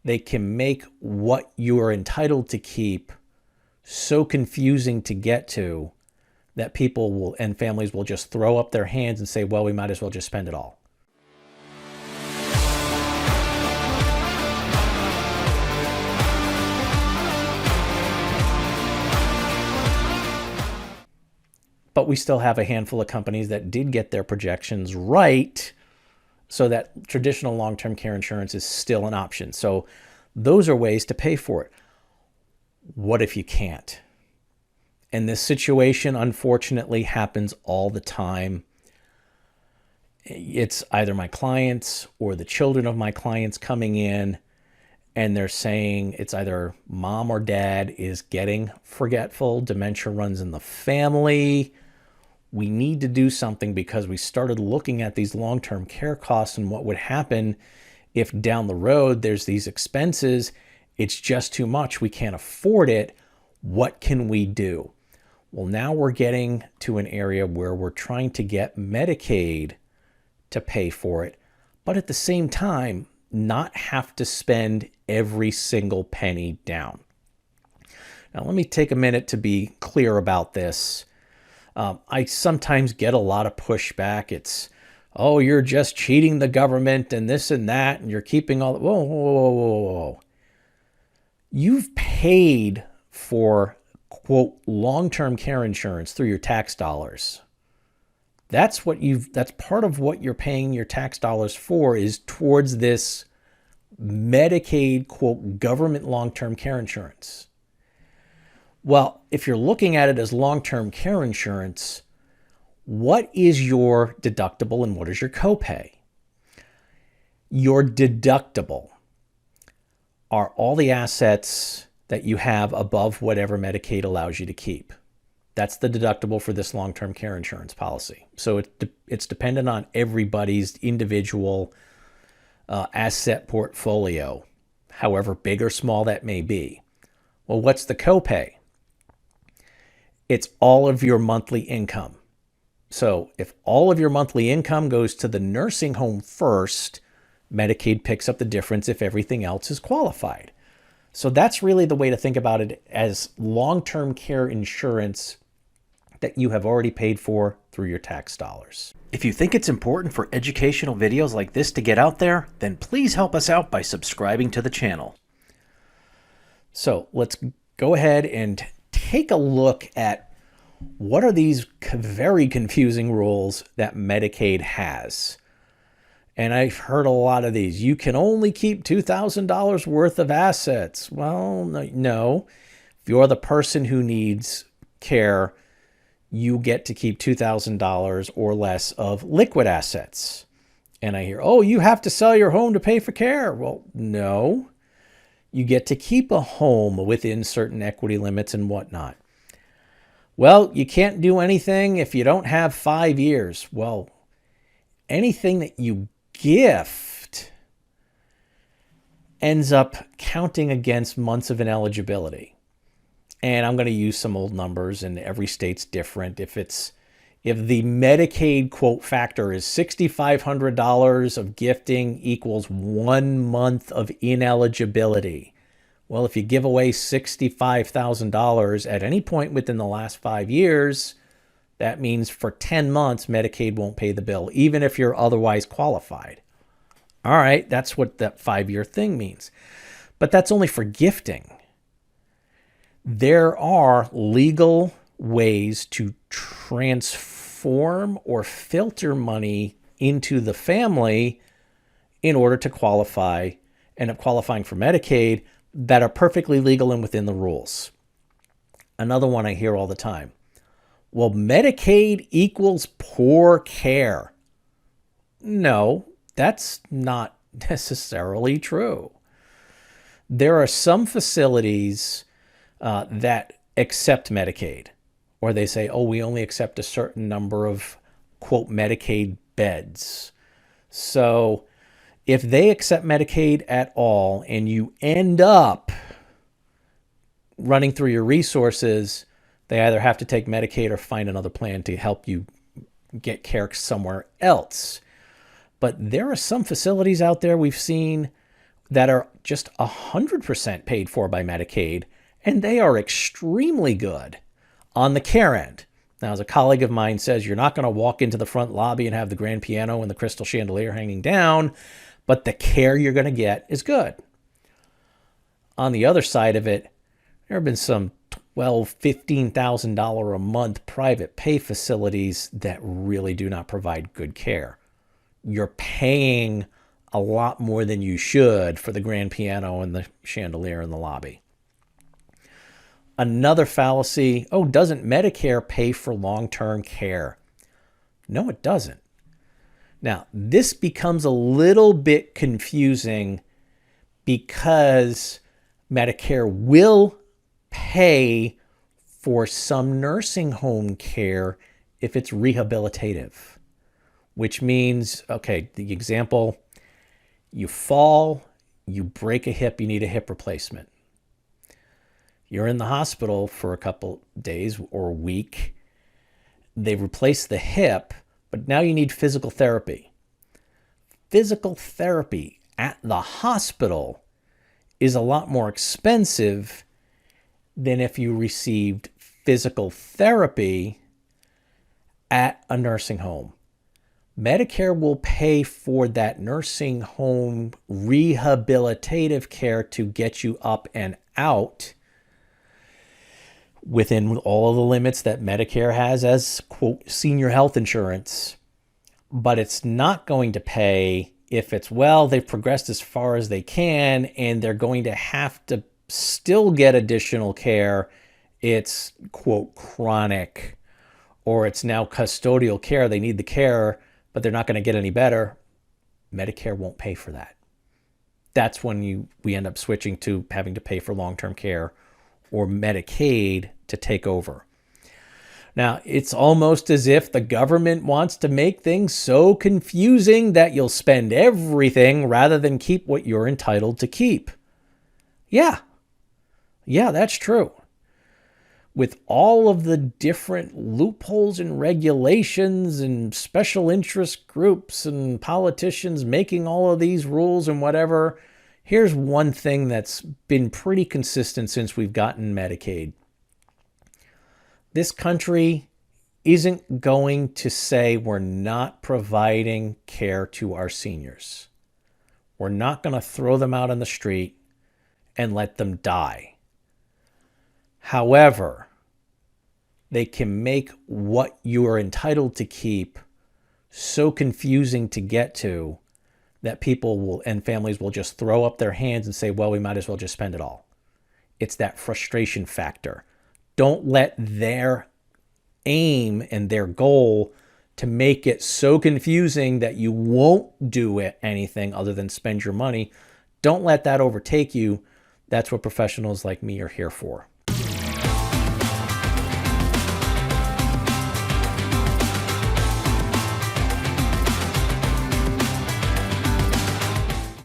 they can make what you are entitled to keep so confusing to get to that people will and families will just throw up their hands and say, well, we might as well just spend it all. But we still have a handful of companies that did get their projections right, so that traditional long-term care insurance is still an option. So those are ways to pay for it. What if you can't? And this situation, unfortunately, happens all the time. It's either my clients or the children of my clients coming in, and they're saying it's either mom or dad is getting forgetful, dementia runs in the family. We need to do something because we started looking at these long-term care costs and what would happen if down the road there's these expenses. It's just too much. We can't afford it. What can we do? Well, now we're getting to an area where we're trying to get Medicaid to pay for it, but at the same time, not have to spend every single penny down. Now, let me take a minute to be clear about this. I sometimes get a lot of pushback. It's, oh, you're just cheating the government and this and that, and you're keeping all the, whoa, whoa, whoa, whoa, whoa. You've paid for, quote, long-term care insurance through your tax dollars. That's part of what you're paying your tax dollars for, is towards this Medicaid, quote, government long-term care insurance. Well, if you're looking at it as long-term care insurance, what is your deductible and what is your copay? Your deductible are all the assets that you have above whatever Medicaid allows you to keep. That's the deductible for this long-term care insurance policy. So it's dependent on everybody's individual asset portfolio, however big or small that may be. Well, what's the copay? It's all of your monthly income. So if all of your monthly income goes to the nursing home first, Medicaid picks up the difference if everything else is qualified. So that's really the way to think about it, as long-term care insurance that you have already paid for through your tax dollars. If you think it's important for educational videos like this to get out there, then please help us out by subscribing to the channel. So let's go ahead and take a look at what are these very confusing rules that Medicaid has. And I've heard a lot of these. You can only keep $2,000 worth of assets. Well, no. If you're the person who needs care, you get to keep $2,000 or less of liquid assets. And I hear, oh, you have to sell your home to pay for care. Well, no. You get to keep a home within certain equity limits and whatnot. Well, you can't do anything if you don't have 5 years. Well, anything that you gift ends up counting against months of ineligibility. And I'm going to use some old numbers, and every state's different. If the Medicaid quote factor is $6,500 of gifting equals 1 month of ineligibility. Well, if you give away $65,000 at any point within the last 5 years, that means for 10 months, Medicaid won't pay the bill, even if you're otherwise qualified. All right, that's what that 5-year thing means. But that's only for gifting. There are legal ways to transform or filter money into the family in order to qualify, end up qualifying for Medicaid, that are perfectly legal and within the rules. Another one I hear all the time. Well, Medicaid equals poor care. No, that's not necessarily true. There are some facilities that accept Medicaid, or they say, oh, we only accept a certain number of, quote, Medicaid beds. So if they accept Medicaid at all and you end up running through your resources, they either have to take Medicaid or find another plan to help you get care somewhere else. But there are some facilities out there we've seen that are just 100% paid for by Medicaid, and they are extremely good on the care end. Now, as a colleague of mine says, you're not going to walk into the front lobby and have the grand piano and the crystal chandelier hanging down, but the care you're going to get is good. On the other side of it, there have been some $12,000, $15,000 a month private pay facilities that really do not provide good care. You're paying a lot more than you should for the grand piano and the chandelier in the lobby. Another fallacy, oh, doesn't Medicare pay for long-term care? No, it doesn't. Now, this becomes a little bit confusing because Medicare will pay for some nursing home care if it's rehabilitative, which means, okay, the example, you fall, you break a hip, you need a hip replacement. You're in the hospital for a couple days or a week. They've replaced the hip, but now you need physical therapy. Physical therapy at the hospital is a lot more expensive than if you received physical therapy at a nursing home. Medicare will pay for that nursing home rehabilitative care to get you up and out within all of the limits that Medicare has as, quote, senior health insurance. But it's not going to pay if it's, well, they've progressed as far as they can and they're going to have to still get additional care. It's, quote, chronic, or it's now custodial care. They need the care, but they're not going to get any better. Medicare won't pay for that. That's when we end up switching to having to pay for long-term care or Medicaid to take over. Now, it's almost as if the government wants to make things so confusing that you'll spend everything rather than keep what you're entitled to keep. Yeah, that's true. With all of the different loopholes and regulations and special interest groups and politicians making all of these rules and whatever, here's one thing that's been pretty consistent since we've gotten Medicaid. This country isn't going to say we're not providing care to our seniors. We're not going to throw them out on the street and let them die. However, they can make what you are entitled to keep so confusing to get to that people will and families will just throw up their hands and say, well, we might as well just spend it all. It's that frustration factor. Don't let their aim and their goal to make it so confusing that you won't do anything other than spend your money. Don't let that overtake you. That's what professionals like me are here for.